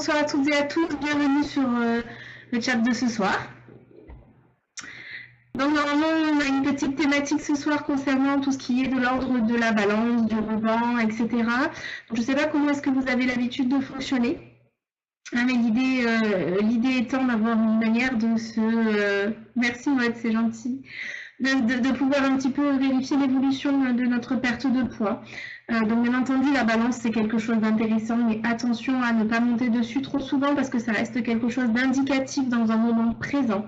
bonsoir à toutes et à tous, bienvenue sur le chat de ce soir. Donc normalement on a une petite thématique ce soir concernant tout ce qui est de l'ordre de la balance, du ruban, etc. Donc, je ne sais pas comment est-ce que vous avez l'habitude de fonctionner, hein, mais l'idée étant d'avoir une manière de se... merci Maud, c'est gentil. De pouvoir un petit peu vérifier l'évolution de notre perte de poids. Donc bien entendu, la balance, c'est quelque chose d'intéressant, mais attention à ne pas monter dessus trop souvent parce que ça reste quelque chose d'indicatif dans un moment présent.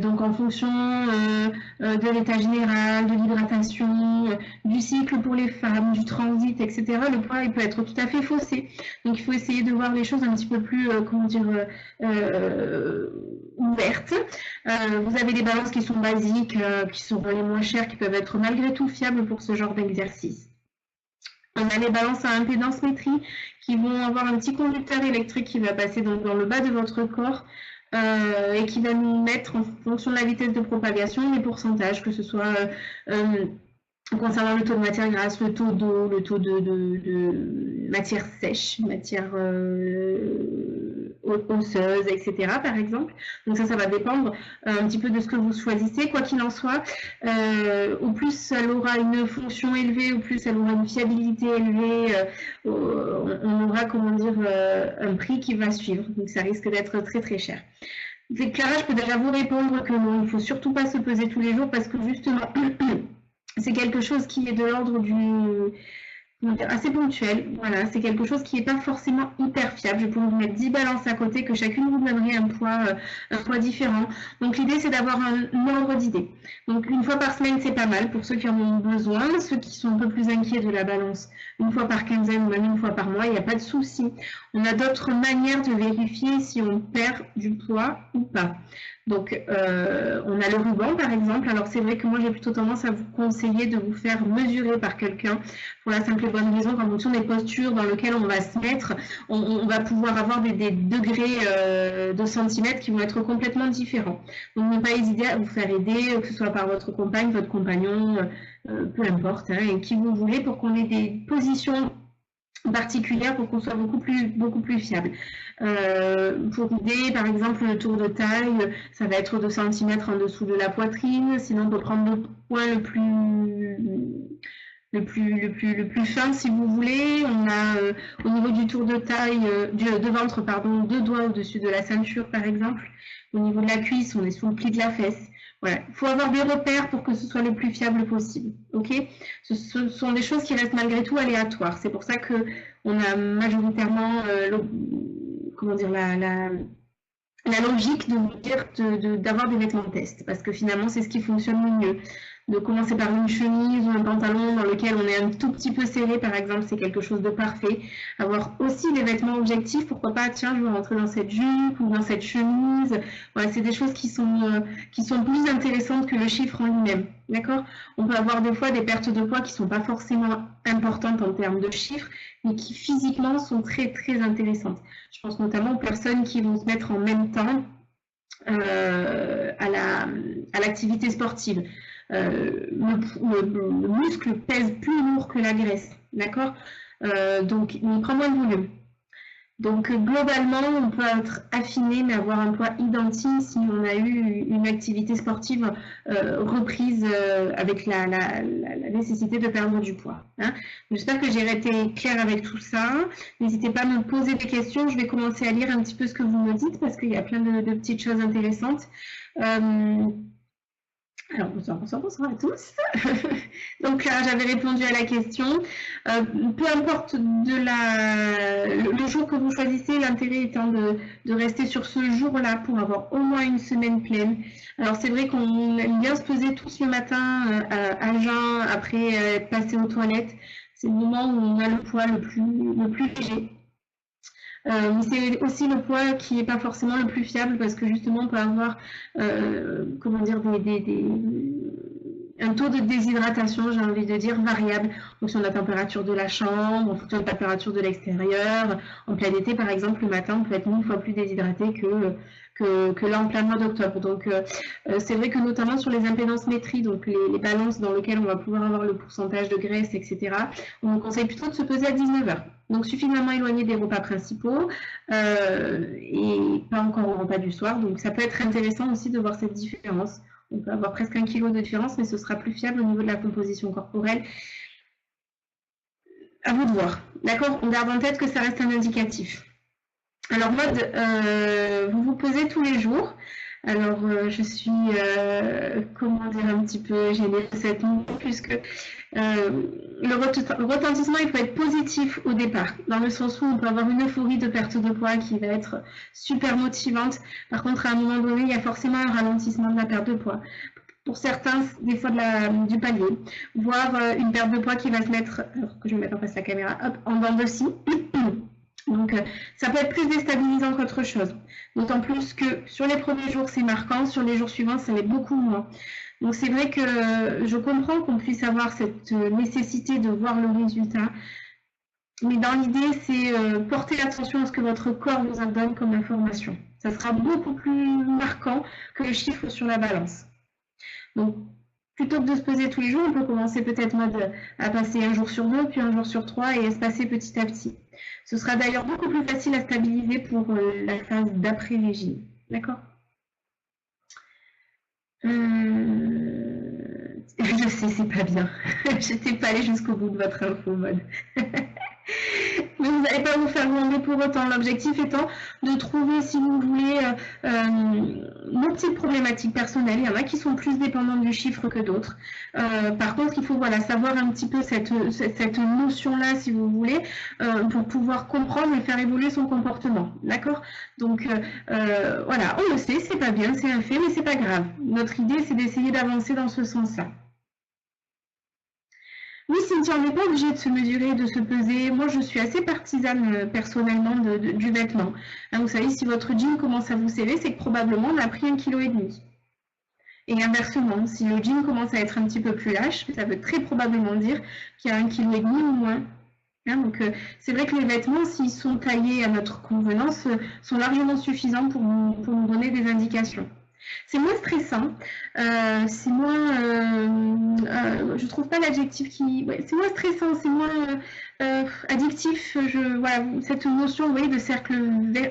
Donc en fonction de l'état général, de l'hydratation, du cycle pour les femmes, du transit, etc., le poids il peut être tout à fait faussé. Donc il faut essayer de voir les choses un petit peu plus, comment dire, ouvertes. Vous avez des balances qui sont basiques, qui sont les moins chères, qui peuvent être malgré tout fiables pour ce genre d'exercice. On a les balances à impédance-métrie qui vont avoir un petit conducteur électrique qui va passer dans le bas de votre corps et qui va nous mettre en fonction de la vitesse de propagation les pourcentages, que ce soit concernant le taux de matière grasse, le taux d'eau, le taux de matière sèche, matière osseuse, etc. par exemple. Donc ça va dépendre un petit peu de ce que vous choisissez. Quoi qu'il en soit, au plus elle aura une fonction élevée, au plus elle aura une fiabilité élevée, on aura, comment dire, un prix qui va suivre. Donc ça risque d'être très très cher. Clara, je peux déjà vous répondre que non, il ne faut surtout pas se peser tous les jours parce que justement, c'est quelque chose qui est de l'ordre du... assez ponctuel, voilà, c'est quelque chose qui n'est pas forcément hyper fiable. Je peux vous mettre 10 balances à côté, que chacune vous donnerait un poids différent. Donc l'idée c'est d'avoir un ordre d'idée. Donc une fois par semaine c'est pas mal pour ceux qui en ont besoin, ceux qui sont un peu plus inquiets de la balance, une fois par quinzaine ou même une fois par mois, il n'y a pas de souci. On a d'autres manières de vérifier si on perd du poids ou pas. Donc, on a le ruban, par exemple. Alors, c'est vrai que moi, j'ai plutôt tendance à vous conseiller de vous faire mesurer par quelqu'un pour la simple et bonne raison qu'en fonction des postures dans lesquelles on va se mettre, on va pouvoir avoir des degrés de centimètres qui vont être complètement différents. Donc, ne pas hésiter à vous faire aider, que ce soit par votre compagne, votre compagnon, peu importe, hein, et qui vous voulez, pour qu'on ait des positions particulière pour qu'on soit beaucoup plus fiable. Pour idée, par exemple, le tour de taille, ça va être 2 cm en dessous de la poitrine. Sinon, on peut prendre le point le plus fin, si vous voulez. On a au niveau du tour de taille, de ventre, pardon, 2 doigts au-dessus de la ceinture, par exemple. Au niveau de la cuisse, on est sous le pli de la fesse. Voilà, il faut avoir des repères pour que ce soit le plus fiable possible. Ok, ce sont des choses qui restent malgré tout aléatoires. C'est pour ça que on a majoritairement, comment dire, la logique de vous dire d'avoir des vêtements de test, parce que finalement c'est ce qui fonctionne le mieux. De commencer par une chemise ou un pantalon dans lequel on est un tout petit peu serré, par exemple, c'est quelque chose de parfait. Avoir aussi des vêtements objectifs, pourquoi pas, tiens, je veux rentrer dans cette jupe ou dans cette chemise. Voilà, c'est des choses qui sont plus intéressantes que le chiffre en lui-même. D'accord? On peut avoir des fois des pertes de poids qui ne sont pas forcément importantes en termes de chiffres, mais qui physiquement sont très très intéressantes. Je pense notamment aux personnes qui vont se mettre en même temps à l'activité sportive. Le muscle pèse plus lourd que la graisse, d'accord? Donc il prend moins de volume. Donc globalement, on peut être affiné mais avoir un poids identique si on a eu une activité sportive reprise avec la nécessité de perdre du poids. Hein. J'espère que j'ai été claire avec tout ça. N'hésitez pas à me poser des questions. Je vais commencer à lire un petit peu ce que vous me dites parce qu'il y a plein de petites choses intéressantes. Alors, bonsoir à tous. Donc là, j'avais répondu à la question. Peu importe le jour que vous choisissez, l'intérêt étant de rester sur ce jour-là pour avoir au moins une semaine pleine. Alors, c'est vrai qu'on aime bien se poser tous le matin à jeun, après être passé aux toilettes. C'est le moment où on a le poids le plus léger. C'est aussi le poids qui n'est pas forcément le plus fiable parce que justement on peut avoir comment dire un taux de déshydratation, j'ai envie de dire, variable en fonction de la température de la chambre, en fonction de la température de l'extérieur. En plein été, par exemple, le matin, on peut être 1000 fois plus déshydraté que là en plein mois d'octobre. Donc, c'est vrai que notamment sur les impédances-métrie, donc les balances dans lesquelles on va pouvoir avoir le pourcentage de graisse, etc., on conseille plutôt de se peser à 19 h. Donc, suffisamment éloigné des repas principaux et pas encore au repas du soir. Donc, ça peut être intéressant aussi de voir cette différence. On peut avoir presque 1 kg de différence, mais ce sera plus fiable au niveau de la composition corporelle. À vous de voir. D'accord? On garde en tête que ça reste un indicatif. Alors, mode, vous vous pesez tous les jours. Alors, je suis, comment dire, un petit peu gênée de cette note, puisque le retentissement, il peut être positif au départ, dans le sens où on peut avoir une euphorie de perte de poids qui va être super motivante. Par contre, à un moment donné, il y a forcément un ralentissement de la perte de poids. Pour certains, des fois du palier, voire une perte de poids qui va se mettre, alors que je vais mettre en face la caméra, hop, en dents de scie. Donc, ça peut être plus déstabilisant qu'autre chose. D'autant plus que sur les premiers jours, c'est marquant, sur les jours suivants, ça l'est beaucoup moins. Donc, c'est vrai que je comprends qu'on puisse avoir cette nécessité de voir le résultat. Mais dans l'idée, c'est porter attention à ce que votre corps vous en donne comme information. Ça sera beaucoup plus marquant que le chiffre sur la balance. Donc, plutôt que de se peser tous les jours, on peut commencer peut-être à passer un jour sur 2, puis un jour sur 3 et espacer petit à petit. Ce sera d'ailleurs beaucoup plus facile à stabiliser pour la phase d'après-régime. D'accord? Je sais, c'est pas bien. Je n'étais pas allée jusqu'au bout de votre info mode. Mais vous n'allez pas vous faire gronder pour autant. L'objectif étant de trouver, si vous voulez, nos petites problématiques personnelles. Il y en a qui sont plus dépendantes du chiffre que d'autres. Par contre, il faut savoir un petit peu cette notion-là, si vous voulez, pour pouvoir comprendre et faire évoluer son comportement. D'accord? Donc, voilà, on le sait, c'est pas bien, c'est un fait, mais c'est pas grave. Notre idée, c'est d'essayer d'avancer dans ce sens-là. Oui, Cynthia, on n'est pas obligé de se mesurer, de se peser. Moi, je suis assez partisane personnellement du vêtement. Hein, vous savez, si votre jean commence à vous serrer, c'est que probablement on a pris 1,5 kg. Et inversement, si le jean commence à être un petit peu plus lâche, ça veut très probablement dire qu'il y a 1,5 kg ou moins. Hein, donc, c'est vrai que les vêtements, s'ils sont taillés à notre convenance, sont largement suffisants pour nous donner des indications. C'est moins stressant, c'est moins, je trouve pas l'adjectif qui, ouais, c'est moins stressant, c'est moins addictif. Voilà, cette notion, vous voyez, de cercle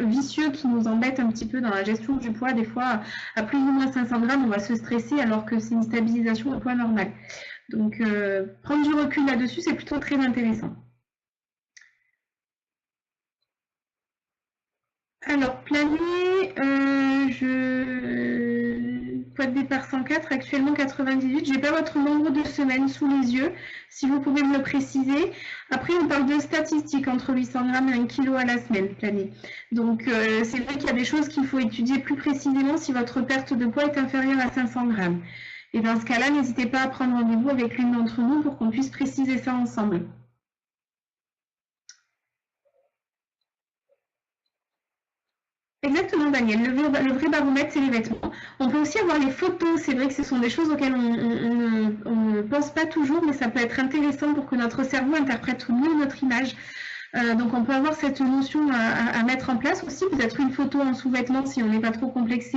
vicieux qui nous embête un petit peu dans la gestion du poids. Des fois, à plus ou moins 500 grammes, on va se stresser alors que c'est une stabilisation au poids normal. Donc, prendre du recul là-dessus, c'est plutôt très intéressant. Alors, planer, poids de départ 104, actuellement 98. Je n'ai pas votre nombre de semaines sous les yeux, si vous pouvez me le préciser. Après, on parle de statistiques entre 800 grammes et 1 kg à la semaine, plané. Donc, c'est vrai qu'il y a des choses qu'il faut étudier plus précisément si votre perte de poids est inférieure à 500 grammes. Et dans ce cas-là, n'hésitez pas à prendre rendez-vous avec l'une d'entre nous pour qu'on puisse préciser ça ensemble. Exactement, Daniel. Le vrai baromètre, c'est les vêtements. On peut aussi avoir les photos. C'est vrai que ce sont des choses auxquelles on ne pense pas toujours, mais ça peut être intéressant pour que notre cerveau interprète mieux notre image. Donc, on peut avoir cette notion à mettre en place aussi. Peut-être une photo en sous-vêtements si on n'est pas trop complexé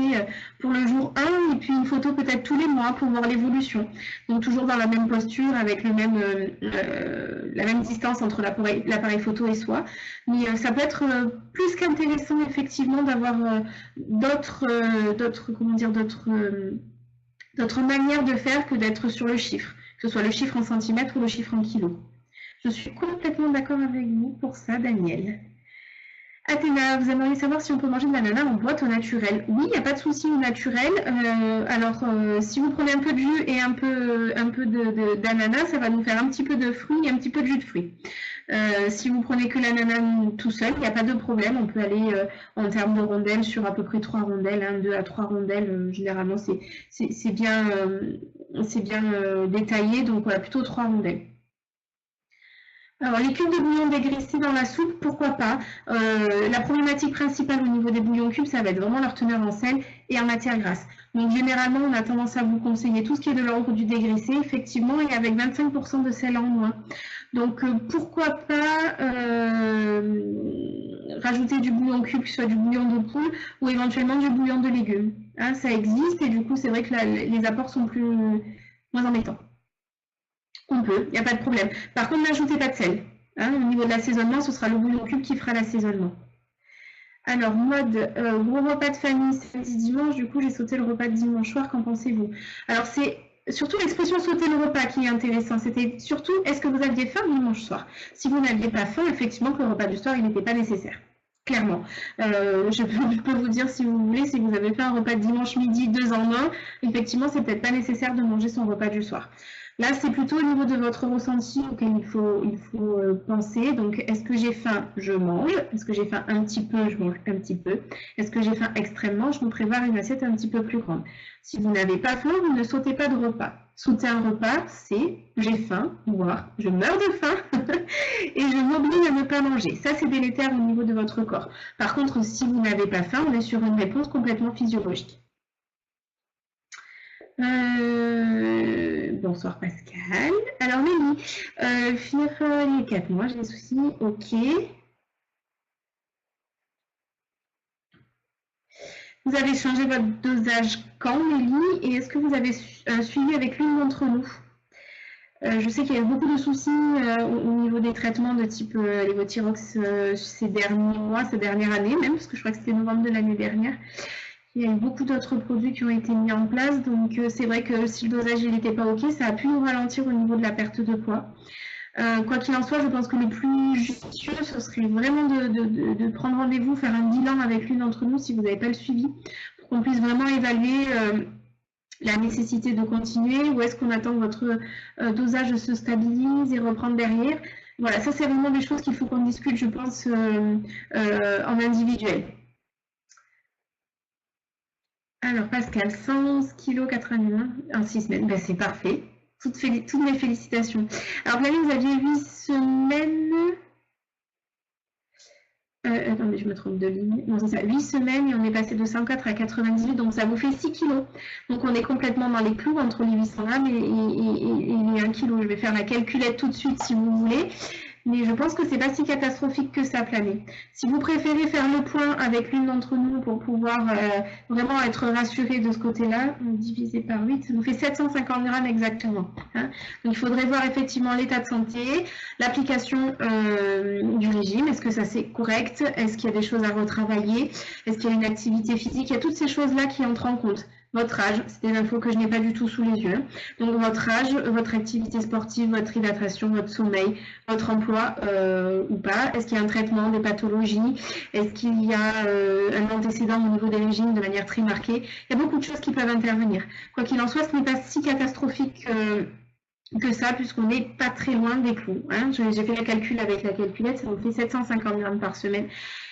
pour le jour 1, et puis une photo peut-être tous les mois pour voir l'évolution. Donc, toujours dans la même posture, avec la même distance entre l'appareil photo et soi. Mais ça peut être plus qu'intéressant, effectivement, d'avoir d'autres manières de faire que d'être sur le chiffre, que ce soit le chiffre en centimètres ou le chiffre en kilos. Je suis complètement d'accord avec vous pour ça, Daniel. Athéna, vous aimeriez savoir si on peut manger de l'ananas en boîte au naturel? Oui, il n'y a pas de souci au naturel. Alors, si vous prenez un peu de jus et un peu d'ananas, ça va nous faire un petit peu de fruits et un petit peu de jus de fruits. Si vous prenez que l'ananas tout seul, il n'y a pas de problème. On peut aller en termes de rondelles sur à peu près 3 rondelles, 2 à 3 rondelles. Généralement, c'est bien détaillé. Donc, voilà, plutôt 3 rondelles. Alors, les cubes de bouillon dégraissés dans la soupe, pourquoi pas? La problématique principale au niveau des bouillons cubes, ça va être vraiment leur teneur en sel et en matière grasse. Donc généralement, on a tendance à vous conseiller tout ce qui est de l'ordre du dégraissé, effectivement, et avec 25% de sel en moins. Donc pourquoi pas rajouter du bouillon cube, que ce soit du bouillon de poule ou éventuellement du bouillon de légumes. Hein, ça existe et du coup, c'est vrai que les apports sont moins embêtants. On peut, il n'y a pas de problème. Par contre, n'ajoutez pas de sel. Hein, au niveau de l'assaisonnement, ce sera le bouillon cube qui fera l'assaisonnement. Alors, mode gros repas de famille samedi dimanche, du coup j'ai sauté le repas de dimanche soir, qu'en pensez-vous? Alors c'est surtout l'expression sauter le repas qui est intéressant, c'était surtout est-ce que vous aviez faim dimanche soir? Si vous n'aviez pas faim, effectivement que le repas du soir il n'était pas nécessaire. Clairement. Je peux vous dire si vous voulez, si vous avez fait un repas de dimanche midi 2 en 1, effectivement c'est peut-être pas nécessaire de manger son repas du soir. Là, c'est plutôt au niveau de votre ressenti auquel il faut penser. Donc, est-ce que j'ai faim? Je mange. Est-ce que j'ai faim un petit peu? Je mange un petit peu. Est-ce que j'ai faim extrêmement? Je me prépare une assiette un petit peu plus grande. Si vous n'avez pas faim, vous ne sautez pas de repas. Sauter un repas, c'est j'ai faim, voire je meurs de faim et je m'oblige à ne pas manger. Ça, c'est délétère au niveau de votre corps. Par contre, si vous n'avez pas faim, on est sur une réponse complètement physiologique. Bonsoir Pascal. Alors Mélie, finir les 4 mois, j'ai des soucis, ok. Vous avez changé votre dosage quand Mélie et est-ce que vous avez suivi avec l'une d'entre nous? Je sais qu'il y a eu beaucoup de soucis au niveau des traitements de type Levothyrox ces derniers mois, ces dernières années même, parce que je crois que c'était novembre de l'année dernière. Il y a eu beaucoup d'autres produits qui ont été mis en place, donc c'est vrai que si le dosage n'était pas OK, ça a pu nous ralentir au niveau de la perte de poids. Quoi qu'il en soit, je pense que le plus judicieux, ce serait vraiment de prendre rendez-vous, faire un bilan avec l'une d'entre nous si vous n'avez pas le suivi, pour qu'on puisse vraiment évaluer la nécessité de continuer ou est-ce qu'on attend que votre dosage se stabilise et reprendre derrière. Voilà, ça c'est vraiment des choses qu'il faut qu'on discute, je pense, en individuel. Alors Pascal, 111 kg 81 en 6 semaines, ben, c'est parfait. Toutes mes félicitations. Alors Flavie, vous aviez 8 semaines. Attendez, je me trompe de ligne. Non, c'est ça, 8 semaines et on est passé de 104 à 98, donc ça vous fait 6 kg. Donc on est complètement dans les clous entre les 800 grammes et les 1 kg. Je vais faire la calculette tout de suite si vous voulez. Mais je pense que c'est pas si catastrophique que ça, Flavie. Si vous préférez faire le point avec l'une d'entre nous pour pouvoir vraiment être rassuré de ce côté-là, divisé par 8, ça nous fait 750 grammes exactement. Hein. Donc il faudrait voir effectivement l'état de santé, l'application du régime, est-ce que ça c'est correct, est-ce qu'il y a des choses à retravailler, est-ce qu'il y a une activité physique, il y a toutes ces choses-là qui entrent en compte. Votre âge, c'est des infos que je n'ai pas du tout sous les yeux. Donc votre âge, votre activité sportive, votre hydratation, votre sommeil, votre emploi ou pas. Est-ce qu'il y a un traitement des pathologies? Est-ce qu'il y a un antécédent au niveau des régimes de manière très marquée? Il y a beaucoup de choses qui peuvent intervenir. Quoi qu'il en soit, ce n'est pas si catastrophique que ça, puisqu'on n'est pas très loin des clous. Hein. J'ai fait le calcul avec la calculette, ça nous fait 750 grammes par semaine.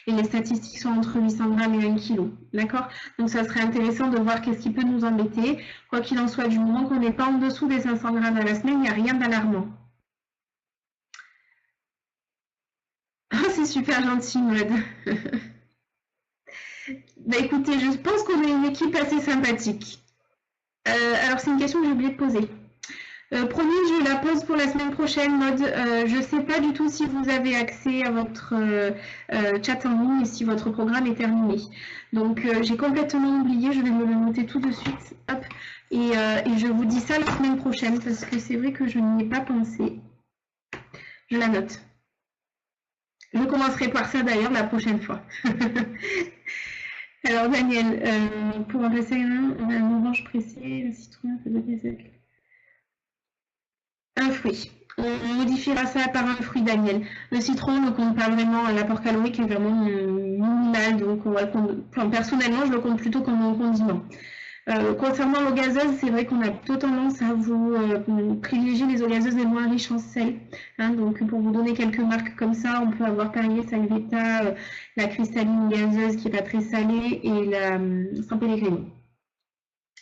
Et les statistiques sont entre 800 grammes et 1 kg. D'accord? Donc ça serait intéressant de voir qu'est-ce qui peut nous embêter. Quoi qu'il en soit, du moment qu'on n'est pas en dessous des 500 grammes à la semaine, il n'y a rien d'alarmant. Oh, c'est super gentil, Maud. Bah, écoutez, je pense qu'on a une équipe assez sympathique. Alors, c'est une question que j'ai oublié de poser. Promis, je la pose pour la semaine prochaine, Maud. Je ne sais pas du tout si vous avez accès à votre chat en ligne et si votre programme est terminé. Donc, j'ai complètement oublié, je vais me le noter tout de suite. Hop. Et je vous dis ça la semaine prochaine parce que c'est vrai que je n'y ai pas pensé. Je la note. Je commencerai par ça d'ailleurs la prochaine fois. Alors, Daniel, pour remplacer un orange pressé, un citron, ça doit être un fruit. On modifiera ça par un fruit, Daniel. Le citron ne compte pas vraiment, l'apport calorique est vraiment minimal, donc on va personnellement, je le compte plutôt comme un condiment. Concernant l'eau gazeuse, c'est vrai qu'on a plutôt tendance à vous privilégier les eaux gazeuses les moins riches en sel. Hein, donc pour vous donner quelques marques comme ça, on peut avoir Perrier, Salvetta, la cristalline gazeuse qui n'est pas très salée et la San Pellegrino.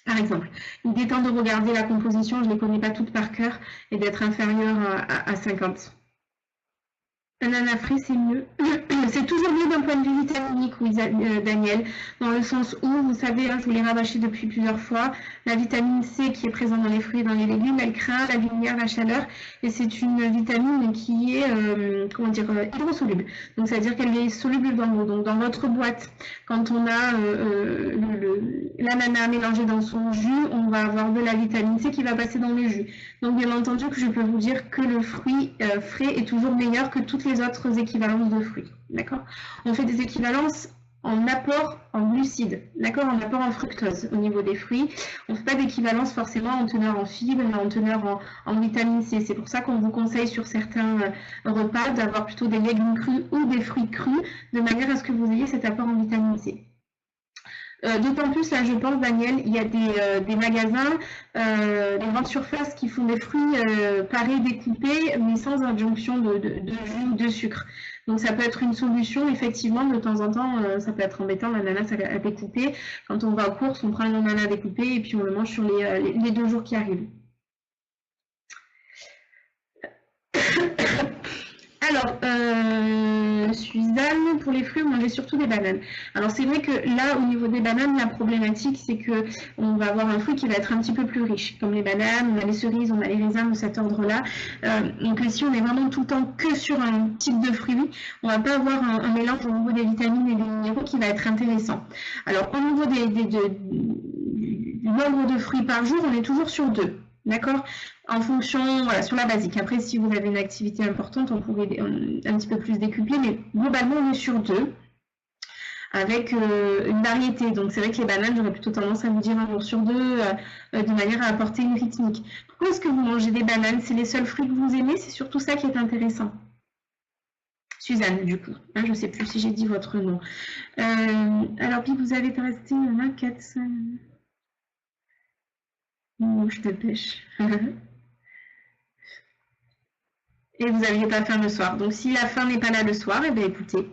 Par exemple, l'idée étant de regarder la composition, je ne les connais pas toutes par cœur, et d'être inférieure à 50. Ananas frais, c'est mieux. C'est toujours mieux d'un point de vue vitaminique, oui, Daniel, dans le sens où, vous savez, hein, je vous l'ai rabâché depuis plusieurs fois, la vitamine C qui est présente dans les fruits et dans les légumes, elle craint la lumière, la chaleur, et c'est une vitamine qui est, comment dire, hydrosoluble. Donc, c'est-à-dire qu'elle est soluble dans l'eau. Donc, dans votre boîte, quand on a l'ananas mélangé dans son jus, on va avoir de la vitamine C qui va passer dans le jus. Donc, bien entendu, que je peux vous dire que le fruit frais est toujours meilleur que toutes les autres équivalences de fruits. D'accord? On fait des équivalences en apport en glucides, d'accord, en apport en fructose au niveau des fruits. On ne fait pas d'équivalence forcément en teneur en fibres, mais en teneur en vitamine C. C'est pour ça qu'on vous conseille sur certains repas d'avoir plutôt des légumes crus ou des fruits crus, de manière à ce que vous ayez cet apport en vitamine C. D'autant plus, là, je pense, Daniel, il y a des magasins, des grandes surfaces qui font des fruits parés, découpés, mais sans adjonction de jus ou de sucre. Donc, ça peut être une solution, effectivement, de temps en temps, ça peut être embêtant, l'ananas à découper. Quand on va aux courses, on prend un ananas découpé et puis on le mange sur les 2 jours qui arrivent. Alors, Suzanne, pour les fruits, on mangeait surtout des bananes. Alors, c'est vrai que là, au niveau des bananes, la problématique, c'est qu'on va avoir un fruit qui va être un petit peu plus riche. Comme les bananes, on a les cerises, on a les raisins de cet ordre-là. Donc, si on est vraiment tout le temps que sur un type de fruit, on ne va pas avoir un mélange au niveau des vitamines et des minéraux qui va être intéressant. Alors, au niveau du nombre de fruits par jour, on est toujours sur 2. D'accord? En fonction, voilà, sur la basique. Après, si vous avez une activité importante, on pourrait un petit peu plus décupler, mais globalement, on est sur 2, avec une variété. Donc, c'est vrai que les bananes, j'aurais plutôt tendance à vous dire 1 jour sur 2, de manière à apporter une rythmique. Pourquoi est-ce que vous mangez des bananes? C'est les seuls fruits que vous aimez? C'est surtout ça qui est intéressant. Suzanne, du coup. Hein, je ne sais plus si j'ai dit votre nom. Alors, puis vous avez resté 1, 4, 5... Mouche de pêche. Et vous n'aviez pas faim le soir. Donc, si la faim n'est pas là le soir, eh bien, écoutez,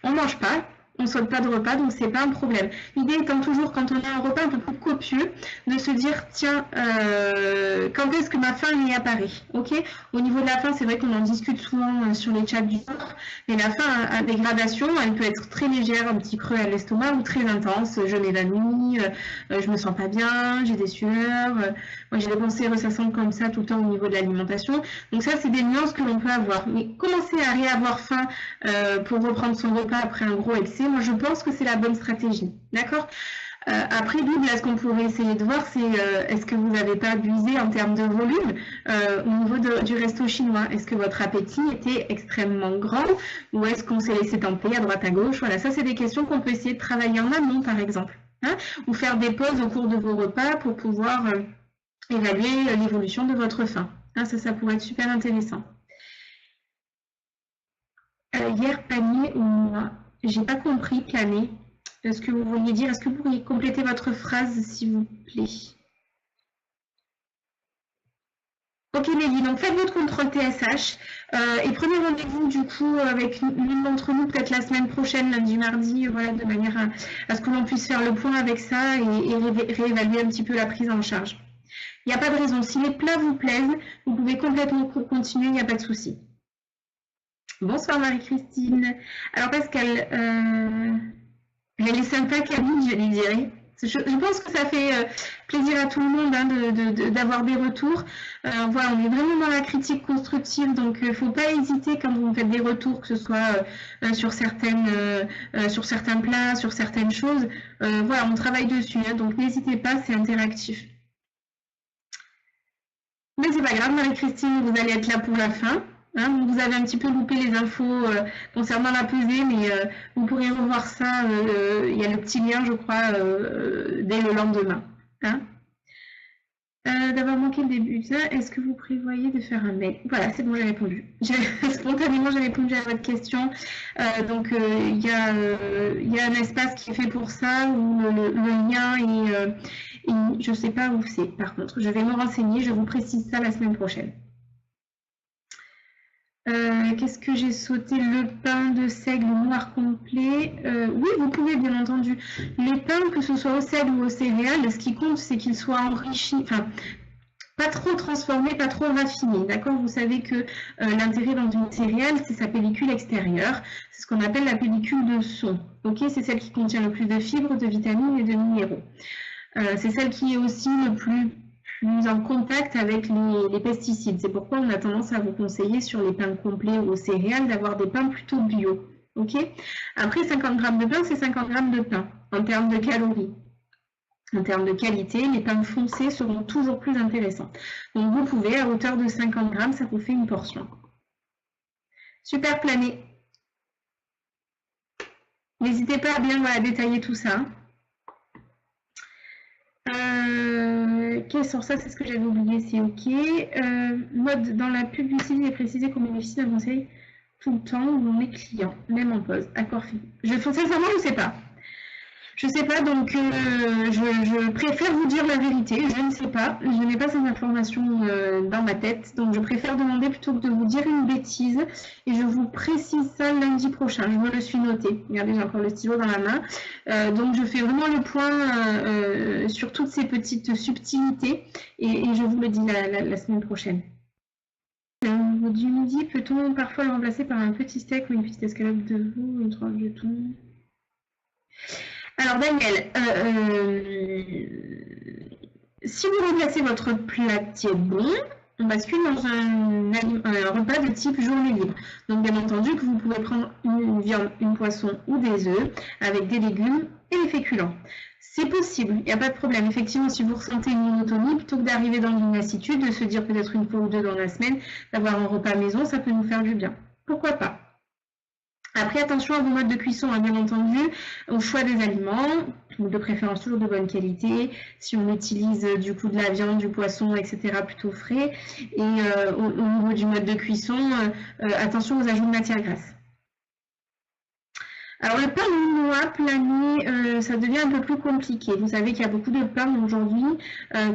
on ne mange pas. On ne saute pas de repas, donc c'est pas un problème. L'idée étant toujours, quand on a un repas un peu plus copieux, de se dire, tiens, quand est-ce que ma faim y apparaît, ok? Au niveau de la faim, c'est vrai qu'on en discute souvent sur les chats du corps, mais la faim a des gradations, elle peut être très légère, un petit creux à l'estomac, ou très intense, je m'évanouis, je me sens pas bien, j'ai des sueurs, moi j'ai des pensées ressassantes comme ça tout le temps au niveau de l'alimentation. Donc ça, c'est des nuances que l'on peut avoir. Mais commencer à réavoir faim pour reprendre son repas après un gros excès, moi je pense que c'est la bonne stratégie, d'accord? Après, double, là, ce qu'on pourrait essayer de voir, c'est est-ce que vous n'avez pas abusé en termes de volume au niveau du resto chinois? Est-ce que votre appétit était extrêmement grand ou est-ce qu'on s'est laissé tenter à droite à gauche? Voilà, ça c'est des questions qu'on peut essayer de travailler en amont, par exemple, hein, ou faire des pauses au cours de vos repas pour pouvoir évaluer l'évolution de votre faim. Hein, ça pourrait être super intéressant. Hier, panier ou moi? J'ai pas compris, planer. Est-ce que vous vouliez dire, est-ce que vous pourriez compléter votre phrase, s'il vous plaît? Ok, Nelly, donc faites votre contrôle TSH et prenez rendez-vous du coup avec l'une d'entre nous, peut-être la semaine prochaine, lundi, mardi, voilà, de manière à ce que l'on puisse faire le point avec ça et réévaluer un petit peu la prise en charge. Il n'y a pas de raison. Si les plats vous plaisent, vous pouvez complètement continuer, il n'y a pas de souci. Bonsoir Marie-Christine. Alors Pascal, elle est sympa Camille, je lui dirais. Je pense que ça fait plaisir à tout le monde hein, d'avoir des retours. Voilà, on est vraiment dans la critique constructive, donc il ne faut pas hésiter quand vous faites des retours, que ce soit sur certains plats, sur certaines choses. Voilà, on travaille dessus, hein, donc n'hésitez pas, c'est interactif. Mais c'est pas grave, Marie-Christine, vous allez être là pour la fin. Hein, vous avez un petit peu loupé les infos concernant la pesée, mais vous pourrez revoir ça. Il y a le petit lien, je crois, dès le lendemain. Hein. D'avoir manqué le début, est-ce que vous prévoyez de faire un mail? Voilà, c'est bon, j'ai répondu. Spontanément, j'ai répondu à votre question. Donc, il y a un espace qui est fait pour ça, où le lien est... je ne sais pas où c'est, par contre. Je vais me renseigner, je vous précise ça la semaine prochaine. Qu'est-ce que j'ai sauté? Le pain de seigle noir complet. Oui, vous pouvez, bien entendu. Les pains, que ce soit au seigle ou aux céréales, ce qui compte, c'est qu'ils soient enrichis. Enfin, pas trop transformé, pas trop raffiné, d'accord? Vous savez que l'intérêt dans une céréale, c'est sa pellicule extérieure. C'est ce qu'on appelle la pellicule de son. Ok, c'est celle qui contient le plus de fibres, de vitamines et de minéraux. C'est celle qui est aussi le plus en contact avec les pesticides. C'est pourquoi on a tendance à vous conseiller sur les pains complets ou aux céréales d'avoir des pains plutôt bio. Ok. Après, 50 g de pain, c'est 50 g de pain en termes de calories. En termes de qualité, les pains foncés seront toujours plus intéressants. Donc vous pouvez, à hauteur de 50 g, ça vous fait une portion. Super plané. N'hésitez pas à bien détailler tout ça. Sur ça, c'est ce que j'avais oublié, c'est ok. Mode dans la publicité est précisé qu'on bénéficie d'un conseil tout le temps ou mes clients, même en pause. Accord fait. Sincèrement, je ne sais pas. Je ne sais pas, donc je préfère vous dire la vérité. Je ne sais pas. Je n'ai pas ces informations dans ma tête. Donc je préfère demander plutôt que de vous dire une bêtise. Et je vous précise ça lundi prochain. Je me le suis noté. Regardez, j'ai encore le stylo dans la main. Donc je fais vraiment le point sur toutes ces petites subtilités. Et je vous le dis la semaine prochaine. Du midi, peut-on parfois le remplacer par un petit steak ou une petite escalope de veau, une tranche de thon? Alors Daniel, si vous remplacez votre plat bon, on bascule dans un repas de type journée libre. Donc bien entendu que vous pouvez prendre une viande, une poisson ou des œufs avec des légumes et des féculents. C'est possible, il n'y a pas de problème. Effectivement, si vous ressentez une monotonie, plutôt que d'arriver dans une lassitude, de se dire peut-être une fois ou deux dans la semaine, d'avoir un repas maison, ça peut nous faire du bien. Pourquoi pas? Après, attention à vos modes de cuisson, bien entendu, au choix des aliments, de préférence toujours de bonne qualité, si on utilise du coup de la viande, du poisson, etc., plutôt frais. Et au niveau du mode de cuisson, attention aux ajouts de matière grasse. Alors le pain minois plané, ça devient un peu plus compliqué. Vous savez qu'il y a beaucoup de pains aujourd'hui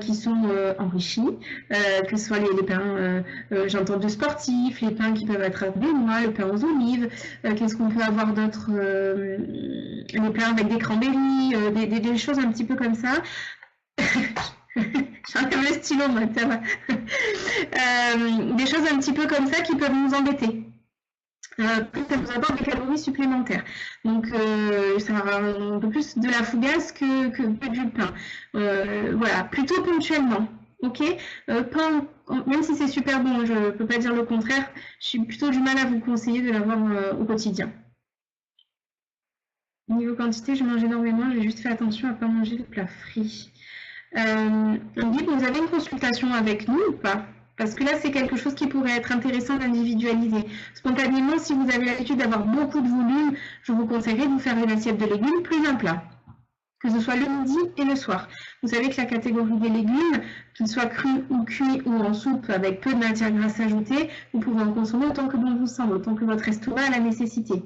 qui sont enrichis, que ce soit les pains, j'entends de sportifs, les pains qui peuvent être avec des noix, le pain aux olives. Qu'est-ce qu'on peut avoir d'autre? Les pains avec des cranberries, des choses un petit peu comme ça. J'enlève le stylo, moi, ça va. Des choses un petit peu comme ça qui peuvent nous embêter. Ça vous apporte des calories supplémentaires. Donc, ça va un peu plus de la fougasse que du pain. Voilà, plutôt ponctuellement. Ok, pain, même si c'est super bon, je ne peux pas dire le contraire, j'ai plutôt du mal à vous conseiller de l'avoir au quotidien. Niveau quantité, je mange énormément, j'ai juste fait attention à ne pas manger de plats frits. On dit que vous avez une consultation avec nous ou pas? Parce que là, c'est quelque chose qui pourrait être intéressant d'individualiser. Spontanément, si vous avez l'habitude d'avoir beaucoup de volume, je vous conseillerais de vous faire une assiette de légumes plus un plat. Que ce soit le midi et le soir. Vous savez que la catégorie des légumes, qu'ils soient crus ou cuits ou en soupe avec peu de matière grasse ajoutée, vous pouvez en consommer autant que bon vous semble, autant que votre estomac a la nécessité.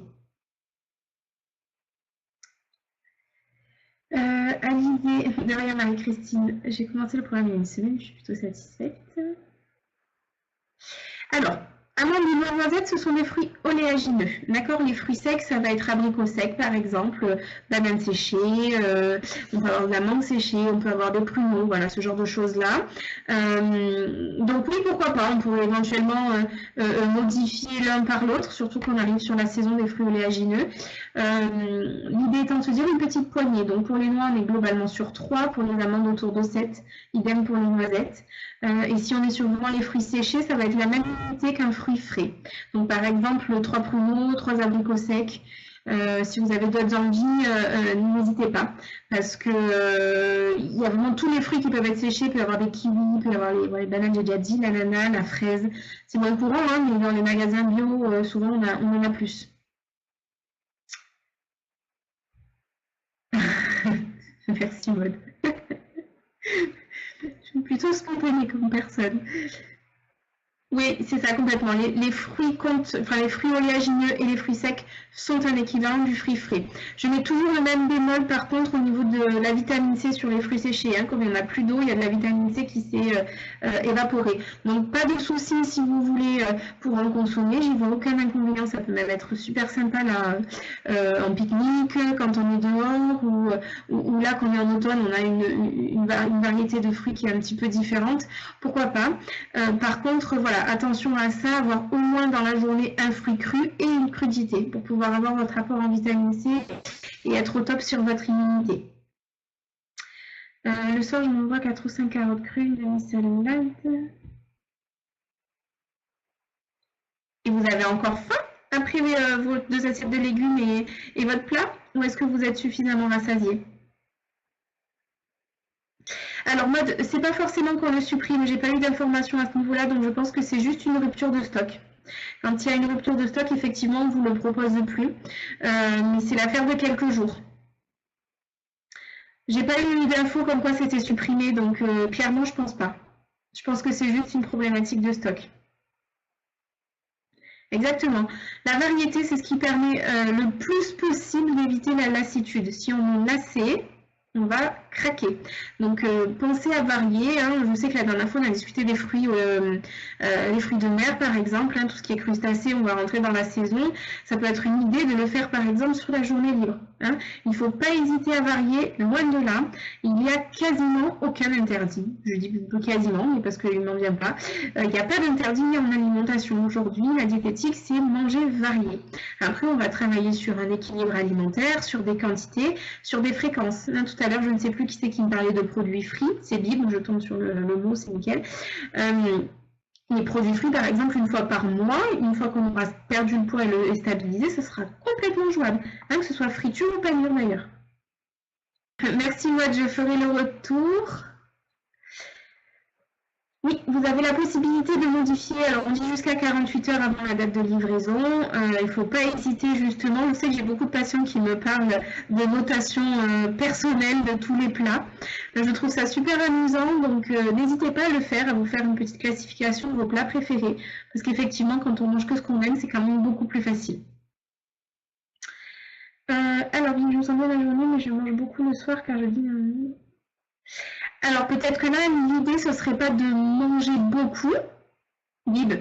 Alizée, derrière Marie-Christine, j'ai commencé le programme il y a une semaine, je suis plutôt satisfaite. Alors, amandes et noisettes, ce sont des fruits oléagineux. D'accord? Les fruits secs, ça va être abricot sec, par exemple, bananes séchées, on peut avoir de la mangue séchée, on peut avoir des pruneaux, voilà, ce genre de choses-là. Donc oui, pourquoi pas, on pourrait éventuellement modifier l'un par l'autre, surtout qu'on arrive sur la saison des fruits oléagineux. L'idée étant de se dire une petite poignée. Donc pour les noix, on est globalement sur 3, pour les amandes autour de 7, idem pour les noisettes. Et si on est sur vraiment les fruits séchés, ça va être la même unité qu'un fruit frais. Donc par exemple, 3 pruneaux, 3 abricots secs. Si vous avez d'autres envies, n'hésitez pas. Parce que il y a vraiment tous les fruits qui peuvent être séchés. Il peut y avoir des kiwis, il peut y avoir les bananes, j'ai déjà dit, l'ananas, la fraise. C'est moins courant, hein, mais dans les magasins bio, souvent on en a plus. Merci Maud. Je suis plutôt spontanée comme personne. Oui, c'est ça complètement. Les fruits comptent, enfin les fruits oléagineux et les fruits secs sont un équivalent du fruit frais. Je mets toujours le même bémol par contre au niveau de la vitamine C sur les fruits séchés. Hein. Comme il n'y en a plus d'eau, il y a de la vitamine C qui s'est évaporée. Donc pas de souci si vous voulez pour en consommer. J'y vois aucun inconvénient. Ça peut même être super sympa là en pique-nique, quand on est dehors ou là quand on est en automne, on a une variété de fruits qui est un petit peu différente. Pourquoi pas? Par contre, voilà, attention à ça, avoir au moins dans la journée un fruit cru et une crudité pour pouvoir avoir votre apport en vitamine C et être au top sur votre immunité. Le soir, je m'envoie 4 ou 5 carottes crues, une demi-salade. Et vous avez encore faim après vos 2 assiettes de légumes et votre plat? Ou est-ce que vous êtes suffisamment rassasié? Alors moi, c'est pas forcément qu'on le supprime, j'ai pas eu d'informations à ce niveau-là, donc je pense que c'est juste une rupture de stock. Quand il y a une rupture de stock, effectivement, on vous le propose plus, mais c'est l'affaire de quelques jours. J'ai pas eu d'infos comme quoi c'était supprimé, donc clairement, je pense pas. Je pense que c'est juste une problématique de stock. Exactement. La variété, c'est ce qui permet le plus possible d'éviter la lassitude. Si on est lassé, on va craquer. Donc pensez à varier. Hein. Je sais que la dernière fois on a discuté des fruits, les fruits de mer par exemple, hein, tout ce qui est crustacé, on va rentrer dans la saison. Ça peut être une idée de le faire par exemple sur la journée libre. Hein. Il ne faut pas hésiter à varier, loin de là. Il n'y a quasiment aucun interdit. Je dis quasiment, mais parce qu'il n'en vient pas. Il n'y a pas d'interdit en alimentation aujourd'hui. La diététique, c'est manger varié. Après, on va travailler sur un équilibre alimentaire, sur des quantités, sur des fréquences. Hein, tout à l'heure, je ne sais plus qui c'est qui me parlait de produits frits. C'est Bible, je tombe sur le mot, c'est nickel. Les produits frits, par exemple, une fois par mois, une fois qu'on aura perdu le poids et stabilisé, ce sera complètement jouable. Hein, que ce soit friture ou panure d'ailleurs. Merci, Maud, je ferai le retour. Oui, vous avez la possibilité de modifier, alors on dit jusqu'à 48 heures avant la date de livraison, il ne faut pas hésiter justement, je sais que j'ai beaucoup de patients qui me parlent de notation personnelle de tous les plats, je trouve ça super amusant, donc n'hésitez pas à le faire, à vous faire une petite classification de vos plats préférés, parce qu'effectivement quand on mange que ce qu'on aime, c'est quand même beaucoup plus facile. Alors, je me sens bien la journée, mais je mange beaucoup le soir car je dis... Alors peut-être que là, l'idée, ce serait pas de manger beaucoup, Bib.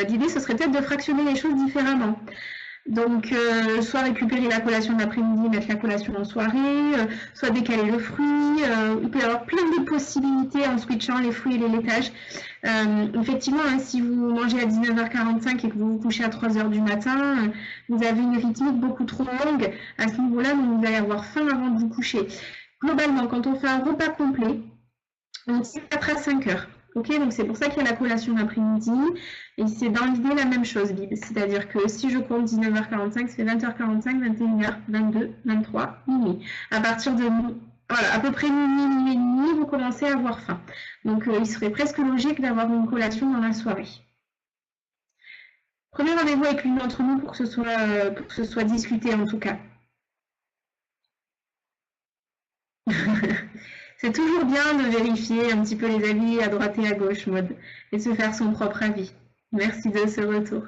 L'idée, ce serait peut-être de fractionner les choses différemment. Donc, soit récupérer la collation de l'après-midi, mettre la collation en soirée, soit décaler le fruit. Il peut y avoir plein de possibilités en switchant les fruits et les laitages. Effectivement, hein, si vous mangez à 19h45 et que vous vous couchez à 3h du matin, vous avez une rythmique beaucoup trop longue. À ce niveau-là, vous allez avoir faim avant de vous coucher. Globalement, quand on fait un repas complet, on tient 4 à 5 heures. Okay, donc c'est pour ça qu'il y a la collation d'après-midi. Et c'est dans l'idée la même chose, Bib. C'est-à-dire que si je compte 19h45, ça fait 20h45, 21h, 22, 23, minuit. À partir de voilà, à peu près minuit et demi, vous commencez à avoir faim. Donc il serait presque logique d'avoir une collation dans la soirée. Prenez rendez-vous avec l'une d'entre nous pour que ce soit discuté en tout cas. C'est toujours bien de vérifier un petit peu les avis à droite et à gauche, Maud, et de se faire son propre avis. Merci de ce retour.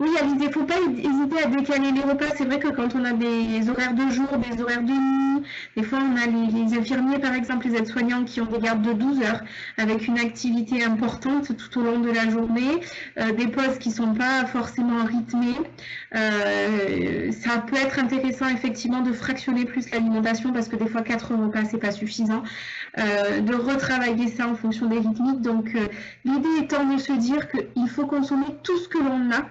Oui, il ne faut pas hésiter à décaler les repas. C'est vrai que quand on a des horaires de jour, des horaires de nuit, des fois on a les infirmiers, par exemple, les aides-soignants qui ont des gardes de 12 heures avec une activité importante tout au long de la journée, des pauses qui ne sont pas forcément rythmées. Ça peut être intéressant effectivement de fractionner plus l'alimentation parce que des fois 4 repas, c'est pas suffisant. De retravailler ça en fonction des rythmiques. Donc l'idée étant de se dire qu'il faut consommer tout ce que l'on a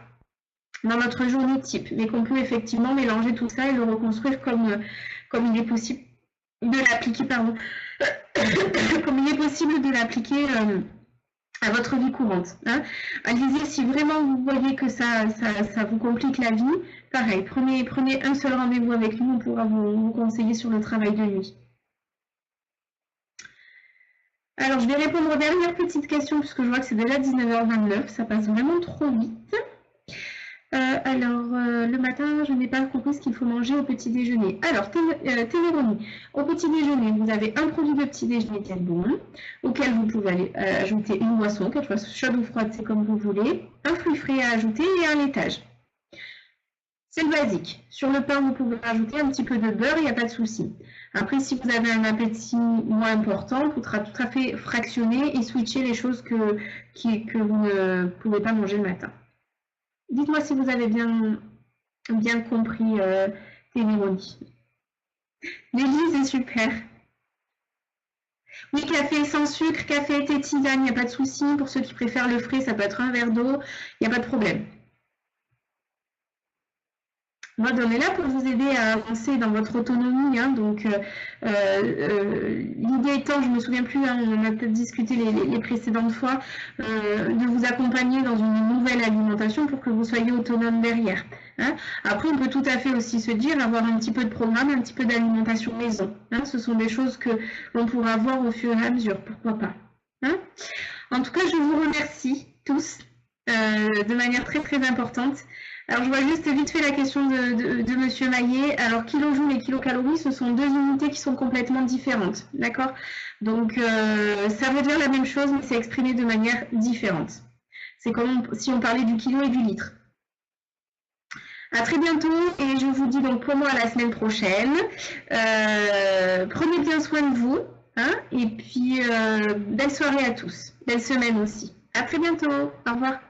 dans notre journée type, mais qu'on peut effectivement mélanger tout ça et le reconstruire comme il est possible de l'appliquer, pardon, comme il est possible de l'appliquer à votre vie courante. Hein. Allez-y, si vraiment vous voyez que ça vous complique la vie, pareil, prenez un seul rendez-vous avec nous, on pourra vous conseiller sur le travail de nuit. Alors, je vais répondre aux dernières petites questions, puisque je vois que c'est déjà 19h29, ça passe vraiment trop vite. Le matin, je n'ai pas compris ce qu'il faut manger au petit déjeuner. Alors, Téléronie, au petit déjeuner, vous avez un produit de petit déjeuner qui est bon, auquel vous pouvez aller ajouter une boisson, qu'elle soit chaude ou froide, c'est comme vous voulez, un fruit frais à ajouter et un laitage. C'est le basique. Sur le pain, vous pouvez rajouter un petit peu de beurre, il n'y a pas de souci. Après, si vous avez un appétit moins important, il faudra tout à fait fractionner et switcher les choses que vous ne pouvez pas manger le matin. Dites-moi si vous avez bien compris Téléronie. L'église est super. Oui, café sans sucre, café, thé, tisane, il n'y a pas de souci. Pour ceux qui préfèrent le frais, ça peut être un verre d'eau, il n'y a pas de problème. Moi, on est là pour vous aider à avancer dans votre autonomie. Hein, donc, l'idée étant, je ne me souviens plus, hein, on a peut-être discuté les précédentes fois, de vous accompagner dans une nouvelle alimentation pour que vous soyez autonome derrière. Hein. Après, on peut tout à fait aussi se dire, avoir un petit peu de programme, un petit peu d'alimentation maison. Hein. Ce sont des choses que l'on pourra voir au fur et à mesure, pourquoi pas. Hein. En tout cas, je vous remercie tous de manière très très importante. Alors, je vois juste vite fait la question de Monsieur Maillet. Alors, kilojoules et kilocalories, ce sont deux unités qui sont complètement différentes. D'accord? Donc, ça veut dire la même chose, mais c'est exprimé de manière différente. C'est comme si on parlait du kilo et du litre. À très bientôt et je vous dis donc pour moi à la semaine prochaine. Prenez bien soin de vous. Hein, et puis, belle soirée à tous. Belle semaine aussi. À très bientôt. Au revoir.